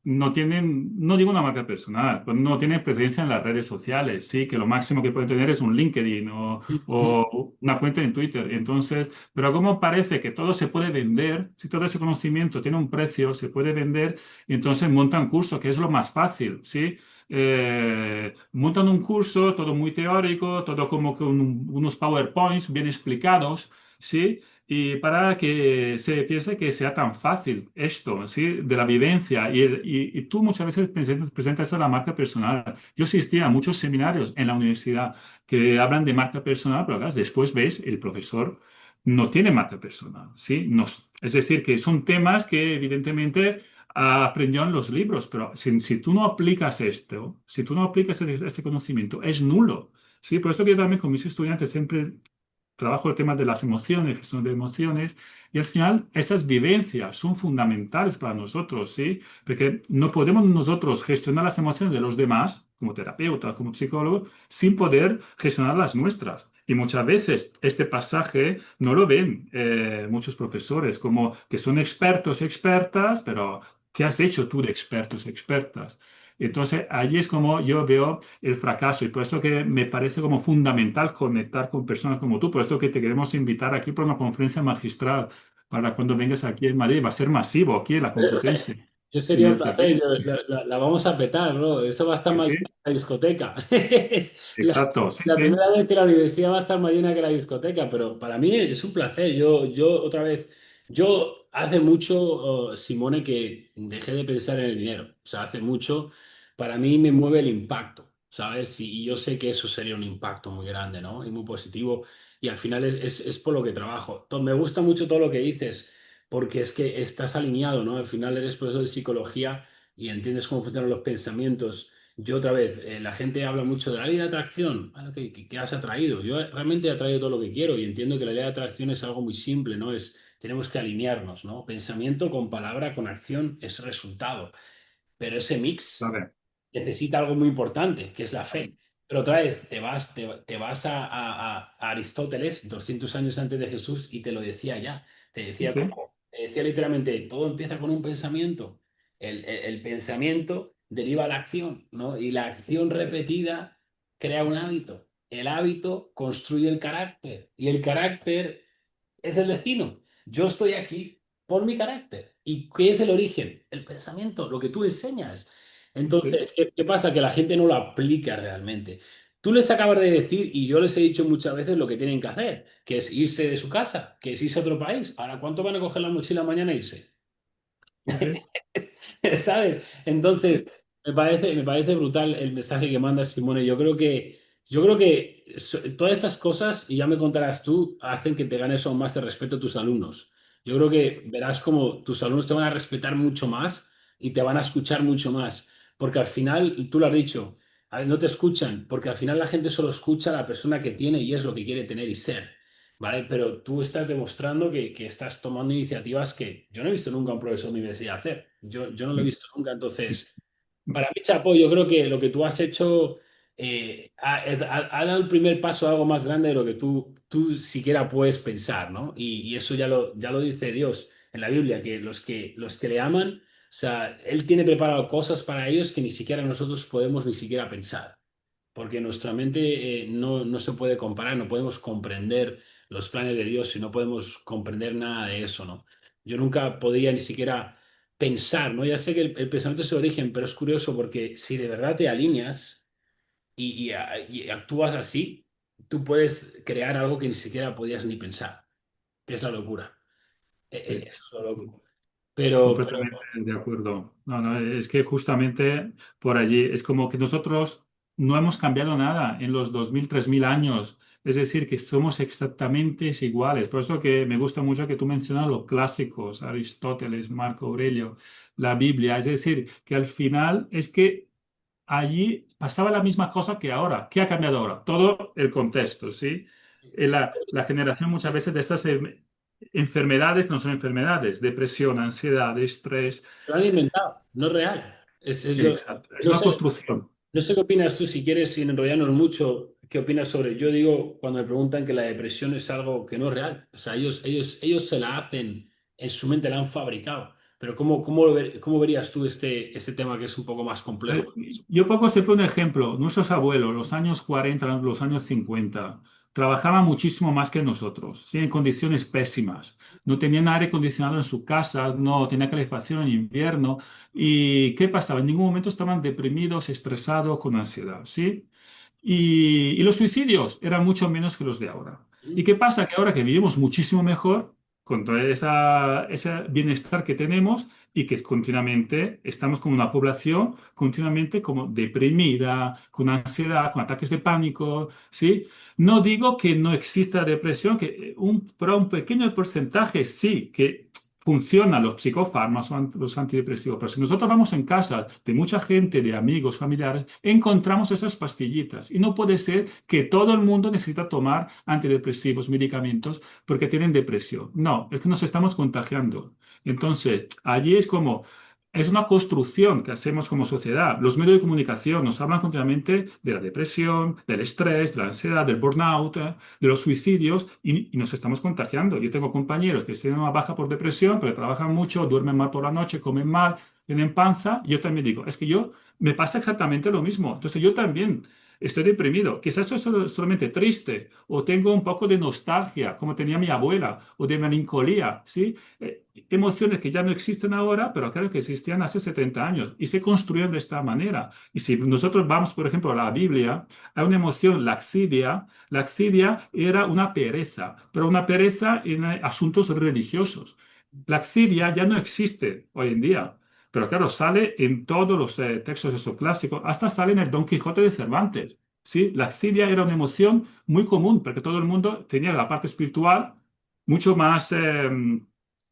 no tienen, no digo una marca personal, pues no tienen presencia en las redes sociales? Sí, que lo máximo que pueden tener es un LinkedIn o una cuenta en Twitter. Entonces, pero ¿cómo parece que todo se puede vender? Si todo ese conocimiento tiene un precio, se puede vender y entonces montan curso, que es lo más fácil, ¿sí? Montan un curso, todo muy teórico, todo como con unos PowerPoints bien explicados, ¿sí? Y para que se piense que sea tan fácil esto, ¿sí? De la vivencia. Y tú muchas veces presentas esto de la marca personal. Yo asistía a muchos seminarios en la universidad que hablan de marca personal, pero claro, después ves, el profesor no tiene marca personal, ¿sí? Es decir, que son temas que evidentemente aprendió en los libros, pero si tú no aplicas esto, si tú no aplicas este conocimiento, es nulo. Sí, por eso que yo también con mis estudiantes siempre trabajo el tema de las emociones, gestión de emociones, y al final esas vivencias son fundamentales para nosotros, ¿sí? Porque no podemos nosotros gestionar las emociones de los demás, como terapeuta, como psicólogo, sin poder gestionar las nuestras. Y muchas veces este pasaje no lo ven muchos profesores, como que son expertos, expertas, pero ¿qué has hecho tú de expertos, expertas? Entonces, allí es como yo veo el fracaso y por eso que me parece como fundamental conectar con personas como tú, por eso que te queremos invitar aquí para una conferencia magistral para cuando vengas aquí en Madrid. Va a ser masivo aquí en la Complutense, Yo en sería un el placer, CP. la vamos a petar, ¿no? Eso va a estar Sí, más sí, llena que la discoteca. Es exacto, sí, la sí, primera vez que la universidad va a estar más llena que la discoteca, pero para mí es un placer. Otra vez, yo hace mucho, Simone, que dejé de pensar en el dinero. O sea, hace mucho, para mí me mueve el impacto, ¿sabes? Y yo sé que eso sería un impacto muy grande, ¿no? Y muy positivo. Y al final es por lo que trabajo. Me gusta mucho todo lo que dices porque es que estás alineado, ¿no? Al final eres profesor de psicología y entiendes cómo funcionan los pensamientos. Yo otra vez, la gente habla mucho de la ley de atracción. Bueno, ¿qué has atraído? Yo realmente he atraído todo lo que quiero y entiendo que la ley de atracción es algo muy simple, ¿no? Tenemos que alinearnos, ¿no? Pensamiento con palabra, con acción es resultado. Pero ese mix vale, necesita algo muy importante, que es la fe. Pero otra vez, te vas a Aristóteles, 200 años antes de Jesús, y te lo decía ya. sí, sí, Te decía literalmente, todo empieza con un pensamiento. El pensamiento deriva a la acción, ¿no? Y la acción repetida crea un hábito. El hábito construye el carácter. Y el carácter es el destino. Yo estoy aquí por mi carácter. ¿Y qué es el origen? El pensamiento, lo que tú enseñas. sí, sí, Entonces, ¿qué pasa? Que la gente no lo aplica realmente. Tú les acabas de decir, y yo les he dicho muchas veces lo que tienen que hacer, que es irse de su casa, que es irse a otro país. Ahora, ¿cuánto van a coger la mochila mañana e irse? sí, sí, ¿Sabes? Entonces, me parece brutal el mensaje que manda Simone. Yo creo que todas estas cosas, y ya me contarás tú, hacen que te ganes aún más el respeto a tus alumnos. Yo creo que verás como tus alumnos te van a respetar mucho más y te van a escuchar mucho más. Porque al final, tú lo has dicho, a ver, no te escuchan, porque al final la gente solo escucha a la persona que tiene y es lo que quiere tener y ser. ¿Vale? Pero tú estás demostrando que estás tomando iniciativas que yo no he visto nunca a un profesor de universidad hacer. Yo no lo he visto nunca. Entonces, para mí, Chapo, yo creo que lo que tú has hecho ha dado el primer paso a algo más grande de lo que tú siquiera puedes pensar, ¿no? Y eso ya lo dice Dios en la Biblia, que los que le aman, o sea, Él tiene preparado cosas para ellos que ni siquiera nosotros podemos ni siquiera pensar porque nuestra mente no se puede comparar, no podemos comprender los planes de Dios y no podemos comprender nada de eso, ¿no? Yo nunca podría ni siquiera pensar, ¿no? Ya sé que el pensamiento es el origen, pero es curioso porque si de verdad te alineas y actúas así, tú puedes crear algo que ni siquiera podías ni pensar, que es la locura. sí, Eso es lo sí. loco. Pero Completamente de acuerdo. No, no, es que justamente por allí es como que nosotros no hemos cambiado nada en los 2000, 3000 años. Es decir, que somos exactamente iguales. Por eso que me gusta mucho que tú mencionas los clásicos, Aristóteles, Marco Aurelio, la Biblia. Es decir, que al final es que allí pasaba la misma cosa que ahora. ¿Qué ha cambiado ahora? Todo el contexto, ¿sí? La generación muchas veces de estas enfermedades que no son enfermedades, depresión, ansiedad, estrés. lo han inventado, no es real. Exacto, es No una sé, construcción. no sé qué opinas tú, si quieres, sin enrollarnos mucho, qué opinas sobre. Yo digo, cuando me preguntan que la depresión es algo que no es real, o sea, ellos se la hacen, en su mente la han fabricado. Pero ¿cómo verías tú este tema que es un poco más complejo? Eh, Yo pongo siempre un ejemplo. Nuestros abuelos, los años 40, los años 50, trabajaban muchísimo más que nosotros, ¿sí? En condiciones pésimas. No tenían aire acondicionado en su casa, no tenían calefacción en invierno. ¿Y qué pasaba? En ningún momento estaban deprimidos, estresados, con ansiedad, ¿sí? Y los suicidios eran mucho menos que los de ahora. ¿Y qué pasa? Que ahora que vivimos muchísimo mejor, con todo ese bienestar que tenemos y que continuamente estamos como una población continuamente como deprimida, con ansiedad, con ataques de pánico, ¿sí? No digo que no exista depresión, pero un pequeño porcentaje sí, que funcionan los psicofármacos o los antidepresivos. Pero si nosotros vamos en casa de mucha gente, de amigos, familiares, encontramos esas pastillitas. Y no puede ser que todo el mundo necesita tomar antidepresivos, medicamentos, porque tienen depresión. No, es que nos estamos contagiando. Entonces, allí es como... Es una construcción que hacemos como sociedad. Los medios de comunicación nos hablan continuamente de la depresión, del estrés, de la ansiedad, del burnout, de los suicidios y nos estamos contagiando. Yo tengo compañeros que tienen una baja por depresión, pero trabajan mucho, duermen mal por la noche, comen mal, tienen panza. Yo también digo, es que yo me pasa exactamente lo mismo. Entonces yo también estoy deprimido. Quizás estoy solamente triste o tengo un poco de nostalgia, como tenía mi abuela, o de melancolía, ¿sí? Emociones que ya no existen ahora, pero claro que existían hace 70 años y se construyeron de esta manera. Y si nosotros vamos, por ejemplo, a la Biblia, hay una emoción, laxidia. Laxidia era una pereza, pero una pereza en asuntos religiosos. Laxidia ya no existe hoy en día. Pero claro, sale en todos los textos esos clásicos, hasta sale en el Don Quijote de Cervantes. ¿Sí? La laxidia era una emoción muy común, porque todo el mundo tenía la parte espiritual mucho más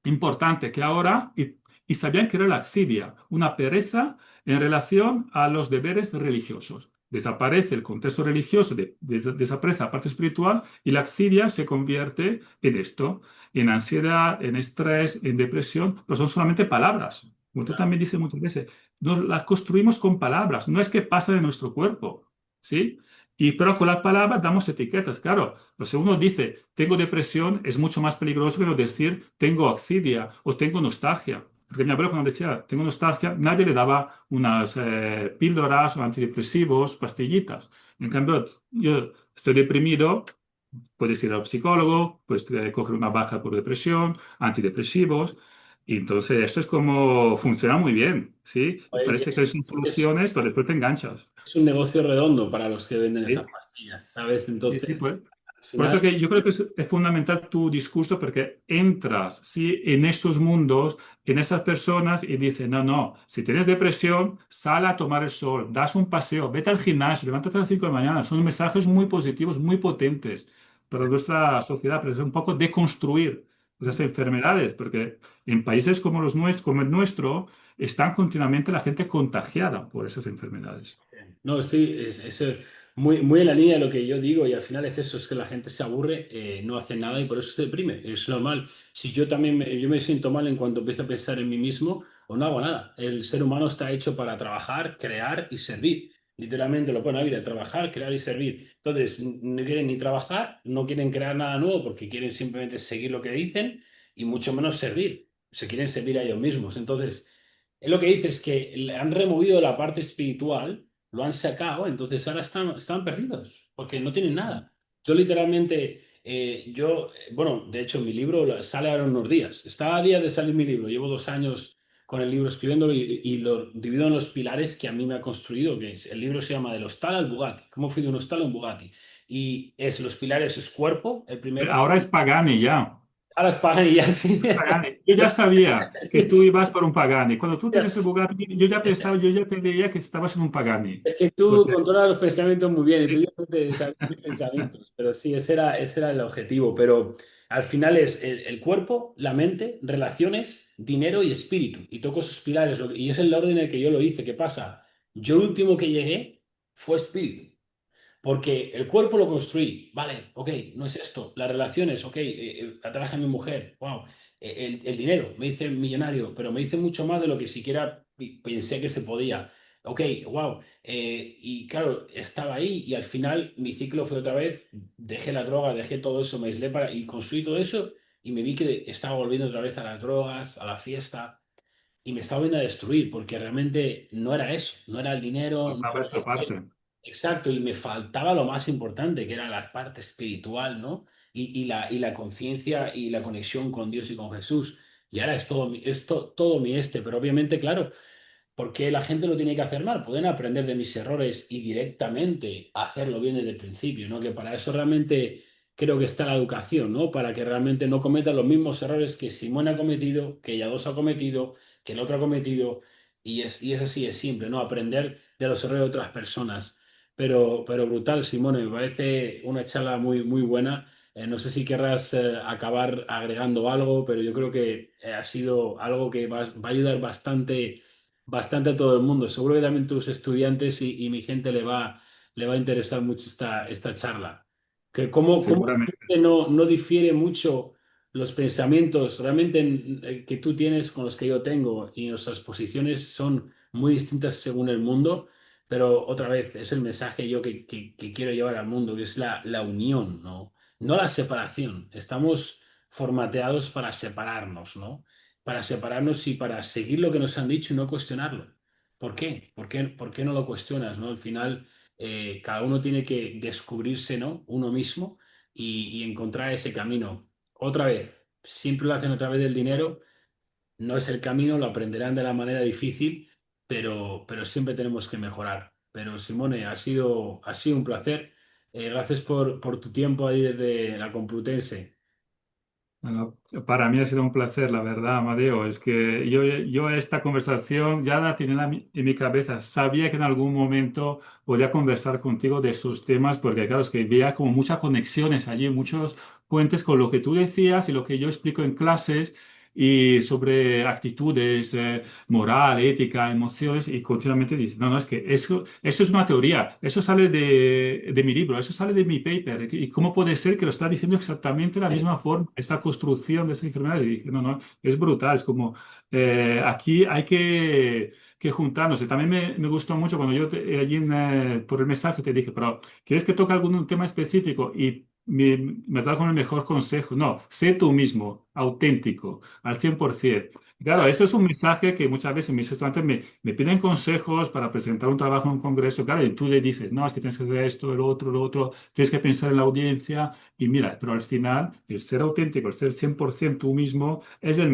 importante que ahora y sabían que era la laxidia, una pereza en relación a los deberes religiosos. Desaparece el contexto religioso, desaparece la parte espiritual y la laxidia se convierte en esto, en ansiedad, en estrés, en depresión, pero son solamente palabras. Como tú también dices muchas veces, las construimos con palabras, no es que pasa de nuestro cuerpo, ¿sí? Pero con las palabras damos etiquetas, claro. Pero si uno dice, tengo depresión, es mucho más peligroso que no decir, tengo ansiedad o tengo nostalgia. Porque mi abuelo cuando decía, tengo nostalgia, nadie le daba unas píldoras o antidepresivos, pastillitas. En cambio, yo estoy deprimido, puedes ir al psicólogo, puedes coger una baja por depresión, antidepresivos. Y entonces esto es como funciona muy bien, ¿sí? Y Oye, parece que son soluciones, pero después te enganchas. es un negocio redondo para los que venden esas ¿Sí? pastillas, ¿sabes? Sí, Entonces, sí, pues. al Por eso final, que yo creo que es fundamental tu discurso porque entras, sí, en estos mundos, en esas personas y dices, no, no, si tienes depresión, sal a tomar el sol, das un paseo, vete al gimnasio, levántate a las 5 de la mañana. Son mensajes muy positivos, muy potentes para nuestra sociedad, pero es un poco deconstruir esas enfermedades, porque en países como los nuestros, como el nuestro, están continuamente la gente contagiada por esas enfermedades. no, muy, muy en la línea de lo que yo digo y al final es eso, es que la gente se aburre, no hace nada y por eso se deprime, es normal. Si yo también yo me siento mal en cuanto empiezo a pensar en mí mismo o no hago nada. El ser humano está hecho para trabajar, crear y servir. Literalmente lo pone a vida, trabajar, crear y servir. Entonces, no quieren ni trabajar, no quieren crear nada nuevo porque quieren simplemente seguir lo que dicen y mucho menos servir. Se quieren servir a ellos mismos. Entonces, es lo que dices, que le han removido la parte espiritual, lo han sacado, entonces ahora están perdidos, porque no tienen nada. Yo literalmente, bueno, de hecho mi libro sale ahora en unos días. Está a día de salir mi libro, llevo 2 años con el libro escribiéndolo y lo divido en los pilares que a mí me ha construido, el libro se llama del hostal al Bugatti, cómo fui de un hostal a un Bugatti. Y los pilares es cuerpo, el primero, Ahora es Pagani ya. ahora es pagan y ya sí. Pagani. Yo ya sabía que Sí. tú ibas por un Pagani. Cuando tú tenías el Bugatti, yo ya pensaba, yo ya te veía que estabas en un Pagani. Es que tú Porque controlas los pensamientos muy bien y tú ya no te sabes mis pensamientos, pero sí, ese era el objetivo. Pero al final es el cuerpo, la mente, relaciones, dinero y espíritu. Y toco esos pilares. Y es el orden en el que yo lo hice. ¿Qué pasa? Yo el último que llegué fue espíritu. Porque el cuerpo lo construí, vale, ok, no es esto. Las relaciones, ok, atraje a mi mujer, wow. El dinero, me hice millonario, pero me hice mucho más de lo que siquiera pensé que se podía. Ok, wow. Y claro, estaba ahí y al final mi ciclo fue otra vez, dejé la droga, dejé todo eso, me aislé y construí todo eso y me vi que estaba volviendo otra vez a las drogas, a la fiesta y me estaba viendo a destruir porque realmente no era eso, no era el dinero, no faltaba esta era... parte. Exacto, y me faltaba lo más importante, que era la parte espiritual, ¿no? Y la conciencia y la conexión con Dios y con Jesús. Y ahora es todo, todo mi pero obviamente, claro, porque la gente lo tiene que hacer mal. Pueden aprender de mis errores y directamente hacerlo bien desde el principio, ¿no? Que para eso realmente creo que está la educación, ¿no? Para que realmente no cometan los mismos errores que Simone ha cometido, que Yados ha cometido, que el otro ha cometido. Y es así, es simple, ¿no? Aprender de los errores de otras personas. Pero brutal, Simone, me parece una charla muy, muy buena. No sé si querrás acabar agregando algo, pero yo creo que ha sido algo que va a ayudar bastante, bastante a todo el mundo. Seguro que también tus estudiantes y mi gente le va a interesar mucho esta charla. Que cómo Seguramente. no difiere mucho los pensamientos realmente que tú tienes con los que yo tengo y nuestras posiciones son muy distintas según el mundo, pero otra vez es el mensaje yo que quiero llevar al mundo, que es la unión, ¿no? No la separación. Estamos formateados para separarnos, ¿no? Para separarnos y para seguir lo que nos han dicho y no cuestionarlo. ¿Por qué? Por qué no lo cuestionas, ¿no? Al final, cada uno tiene que descubrirse, ¿no? Uno mismo y encontrar ese camino. Otra vez, siempre lo hacen a través del dinero, no es el camino, lo aprenderán de la manera difícil, pero siempre tenemos que mejorar. Pero Simone, ha sido un placer. Gracias por tu tiempo ahí desde la Complutense. Bueno, para mí ha sido un placer, la verdad, Amadeo. Es que yo esta conversación ya la tenía en mi cabeza. Sabía que en algún momento podía conversar contigo de esos temas, porque claro, es que veía como muchas conexiones allí, muchos puentes con lo que tú decías y lo que yo explico en clases y sobre actitudes, moral, ética, emociones, y continuamente dice, no, no, es que eso es una teoría, eso sale de mi libro, eso sale de mi paper, y cómo puede ser que lo está diciendo exactamente de la misma forma, esta construcción de esa enfermedad. Y dije, no, no, es brutal, es como, aquí hay que juntarnos. Y también me gustó mucho cuando yo allí por el mensaje te dije, pero ¿quieres que toque algún tema específico? Y me has dado con el mejor consejo. No, sé tú mismo, auténtico al 100%. Claro, esto es un mensaje que muchas veces mis estudiantes me piden consejos para presentar un trabajo en un congreso, claro, y tú le dices, no, es que tienes que hacer esto, lo otro, tienes que pensar en la audiencia, y mira, pero al final el ser auténtico, el ser 100% tú mismo es el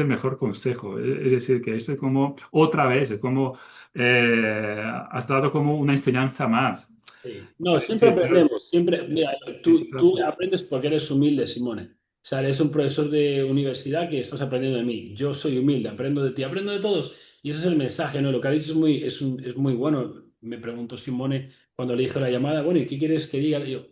mejor consejo. Es decir, que esto es como, otra vez, es como, has dado como una enseñanza más. Sí. No, siempre Sí, claro. aprendemos, siempre, mira, tú Exacto. aprendes porque eres humilde, Simone. O sea, eres un profesor de universidad que estás aprendiendo de mí. Yo soy humilde, aprendo de ti, aprendo de todos. Y ese es el mensaje, ¿no? Lo que ha dicho es muy bueno. Me preguntó Simone cuando le dije la llamada, bueno, ¿y qué quieres que diga? Y yo,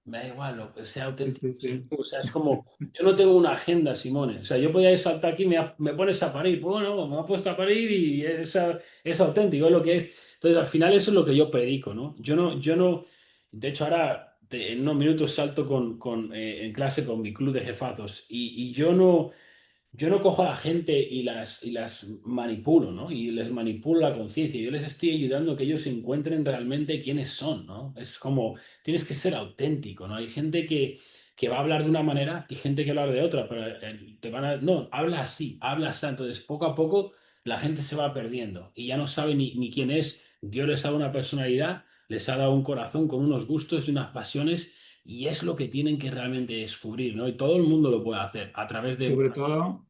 me da igual, lo que sea Sí, auténtico. sí, sí. O sea, es como, yo no tengo una agenda, Simone. O sea, yo podía saltar aquí, me pones a parir. Bueno, me ha puesto a parir y es auténtico, es lo que es. Entonces, al final eso es lo que yo predico, ¿no? Yo no, de hecho ahora en unos minutos salto en clase con mi club de jefazos y yo no cojo a la gente y las manipulo, ¿no? Y les manipulo la conciencia. Yo les estoy ayudando a que ellos encuentren realmente quiénes son, ¿no? Es como, tienes que ser auténtico, ¿no? Hay gente que va a hablar de una manera y gente que va a hablar de otra, pero te van a... No, habla así, habla así. Entonces, poco a poco, la gente se va perdiendo y ya no sabe ni quién es. Dios les ha dado una personalidad, les ha dado un corazón con unos gustos y unas pasiones y es lo que tienen que realmente descubrir, ¿no? Y todo el mundo lo puede hacer a través de... Sobre todo,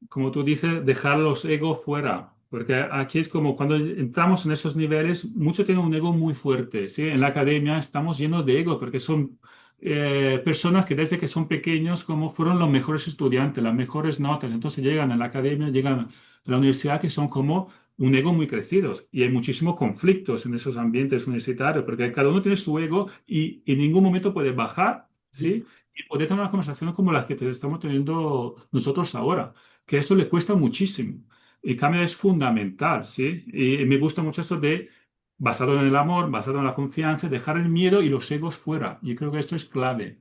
como tú dices, dejar los egos fuera, porque aquí es como cuando entramos en esos niveles, muchos tienen un ego muy fuerte, ¿sí? En la academia estamos llenos de ego, porque son personas que desde que son pequeños como fueron los mejores estudiantes, las mejores notas, entonces llegan a la academia, llegan a la universidad que son como un ego muy crecidos y hay muchísimos conflictos en esos ambientes universitarios, porque cada uno tiene su ego y en ningún momento puede bajar, ¿sí? Y poder tener una conversación como las que estamos teniendo nosotros ahora, que esto le cuesta muchísimo. El cambio es fundamental, ¿sí? Y me gusta mucho eso de basado en el amor, basado en la confianza, dejar el miedo y los egos fuera. Yo creo que esto es clave.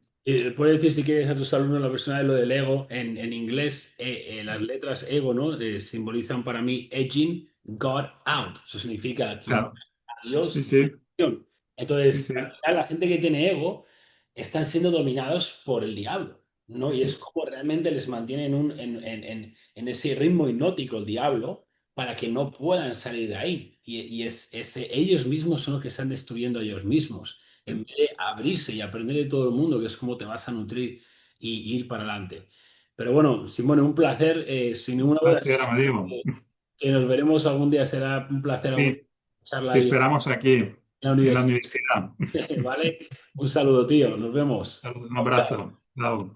Puedes decir si quieres a tus alumnos la persona de lo del ego. En inglés, las letras ego, ¿no? Simbolizan para mí edging God out. Eso significa quitar Claro, a sí, Dios de la sí, ecuación. sí, Entonces, sí. al final, la gente que tiene ego están siendo dominados por el diablo, ¿no? Y es como realmente les mantiene en ese ritmo hipnótico el diablo para que no puedan salir de ahí. Ellos mismos son los que están destruyendo a ellos mismos en vez de abrirse y aprender de todo el mundo, que es como te vas a nutrir y ir para adelante. Pero bueno, Simone, un placer. Sin ninguna duda, Placer, Amadeo. que nos veremos algún día. Será un placer algún Sí, charla te ahí esperamos aquí. en la en la universidad. universidad. ¿Vale? Un saludo, tío. Nos vemos. Un Chao, chao. abrazo. Chao.